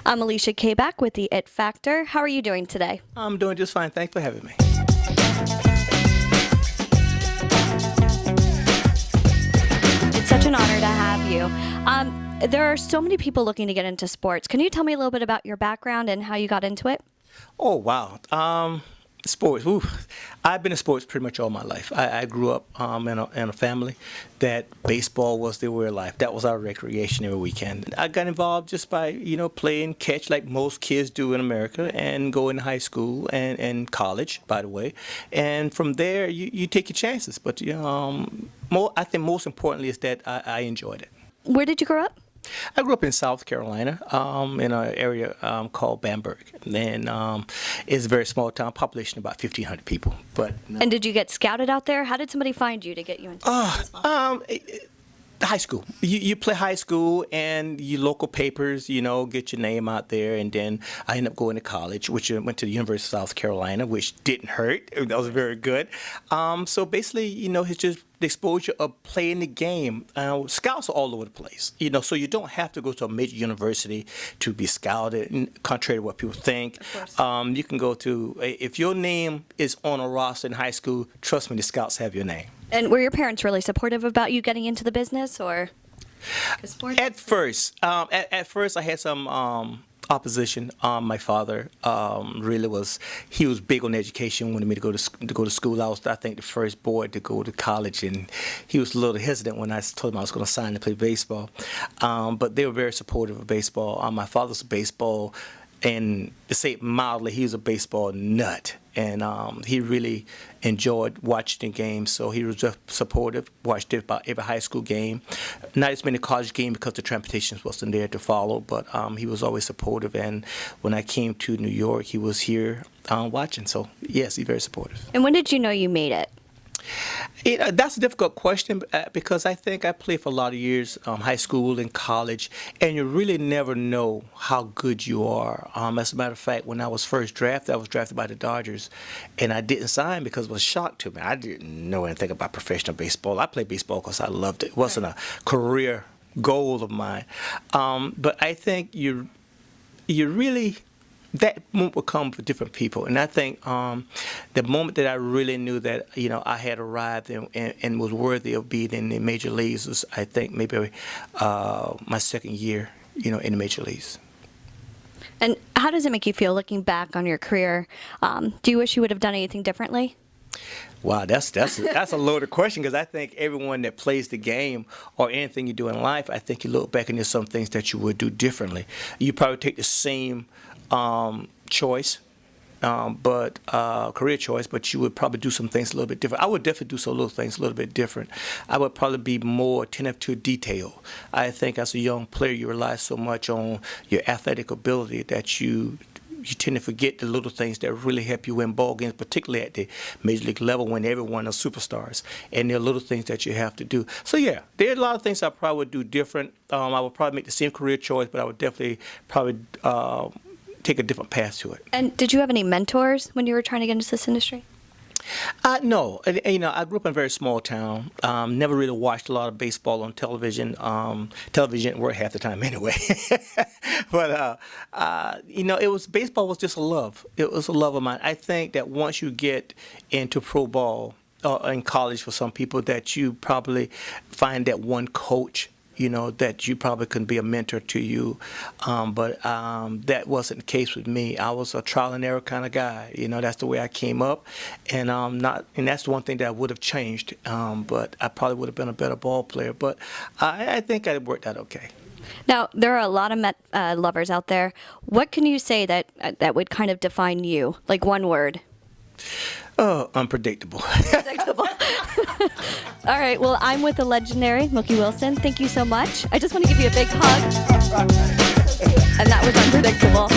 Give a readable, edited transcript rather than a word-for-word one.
I'm Alycia Kaback with the It Factor. How are you doing today? I'm doing just fine. Thanks for having me. It's such an honor to have you. There are so many people looking to get into sports. Can you tell me a little bit about your background and how you got into it? Oh, wow. Sports. Ooh. I've been in sports pretty much all my life. I grew up in a family that baseball was their way of life. That was our recreation every weekend. I got involved just by, playing catch like most kids do in America and go in high school and college, by the way. And from there, you take your chances. But I think most importantly is that I enjoyed it. Where did you grow up? I grew up in South Carolina, in an area called Bamberg, and it's a very small town, population about 1,500 people. But And did you get scouted out there? How did somebody find you to get you into baseball? High school. You play high school, and your local papers, get your name out there, and then I ended up going to college, which I went to the University of South Carolina, which didn't hurt. That was very good. So basically, it's just the exposure of playing the game. Scouts are all over the place, so you don't have to go to a major university to be scouted, and contrary to what people think. You can go to, if your name is on a roster in high school, trust me, the scouts have your name. And were your parents really supportive about you getting into the business, or? At first, I had some opposition. My father he was big on education, wanted me to go to school. I was, I think, the first boy to go to college, and he was a little hesitant when I told him I was going to sign to play baseball. But they were very supportive of baseball. My father's a baseball, and to say it mildly, he was a baseball nut. And he really enjoyed watching the games, so he was just supportive, watched about every high school game. Not as many college games because the transportation wasn't there to follow, but he was always supportive. And when I came to New York, he was here watching. So, yes, he's very supportive. And when did you know you made it? That's a difficult question because I think I played for a lot of years, high school and college, and you really never know how good you are. As a matter of fact, when I was first drafted, I was drafted by the Dodgers, and I didn't sign because it was a shock to me. I didn't know anything about professional baseball. I played baseball because I loved it. It wasn't a career goal of mine. But I think you really... that moment will come for different people. And I think the moment that I really knew that, I had arrived and was worthy of being in the major leagues was, I think, maybe my second year, in the major leagues. And how does it make you feel looking back on your career? Do you wish you would have done anything differently? Wow, that's a loaded question, because I think everyone that plays the game or anything you do in life, I think you look back and there's some things that you would do differently. You probably take the same choice, but career choice, but you would probably do some things a little bit different. I would definitely do some little things a little bit different. I would probably be more attentive to detail. I think as a young player, you rely so much on your athletic ability that you tend to forget the little things that really help you win ball games, particularly at the major league level when everyone is superstars. And there are little things that you have to do. So yeah, there are a lot of things I probably would do different. I would probably make the same career choice, but I would definitely probably take a different path to it. And did you have any mentors when you were trying to get into this industry? No. I grew up in a very small town. Never really watched a lot of baseball on television. Television didn't work half the time anyway. But, baseball was just a love. It was a love of mine. I think that once you get into pro ball, in college for some people, that you probably find that one coach that you probably can be a mentor to you. But that wasn't the case with me. I was a trial and error kind of guy. That's the way I came up. And that's the one thing that I would have changed. But I probably would have been a better ball player. But I think I worked out okay. Now, there are a lot of Met lovers out there. What can you say that would kind of define you? Like one word. Unpredictable. Unpredictable. All right. Well, I'm with the legendary Mookie Wilson. Thank you so much. I just want to give you a big hug. And that was unpredictable.